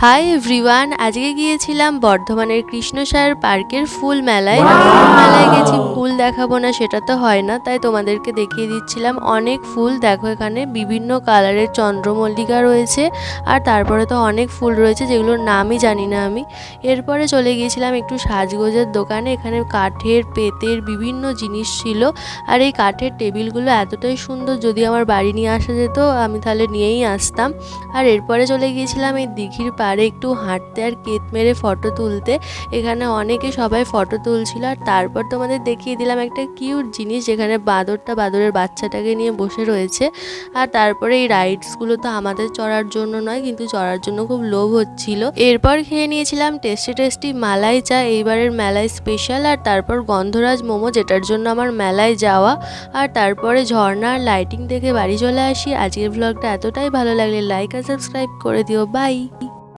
Hi everyone, আজকে গিয়েছিলাম বর্ধমানের কৃষ্ণসায়র পার্কের ফুল মেলায়। ফুল মেলায় গেছি, ফুল দেখাবো না সেটা তো হয় না, তাই তোমাদেরকে দেখিয়ে দিচ্ছিলাম অনেক ফুল। দেখো এখানে বিভিন্ন কালারের চন্দ্রমল্লিকা রয়েছে, আর তারপরে তো অনেক ফুল রয়েছে যেগুলোর নামই জানি না আমি। এরপরে চলে গিয়েছিলাম একটু সাজগোজের দোকানে। এখানে কাঠের পেতের বিভিন্ন জিনিস ছিল, আর এই কাঠের টেবিলগুলো এতটাই সুন্দর, যদি আমার বাড়ি নিয়ে আসা যেত আমি তাহলে নিয়েই আসতাম। আর এরপরে চলে গিয়েছিলাম এই দিঘির পাড়ে একটু হাঁটতে আর কেত মেরে ফটো তুলতে। এখানে অনেকে সবাই ফটো তুলছিল, আর তারপর তোমাদের দেখিয়ে দিলাম একটা কিউট জিনিস, যেখানে বাঁদরের বাচ্চাটাকে নিয়ে বসে রয়েছে। আর তারপরে এই রাইডসগুলো তো আমাদের চড়ার জন্য নয়, কিন্তু চড়ার জন্য খুব লোভ হচ্ছিল। এরপর খেয়ে নিয়েছিলাম টেস্টি টেস্টি মালাই চা, এইবারের মেলায় স্পেশাল। আর তারপর গন্ধরাজ মোমো, যেটার জন্য আমার মেলায় যাওয়া। আর তারপরে ঝর্ণার লাইটিং দেখে বাড়ি চলে আসি। আজকের ব্লগটা এতটাই ভালো লাগলে লাইক আর সাবস্ক্রাইব করে দিও। বাই।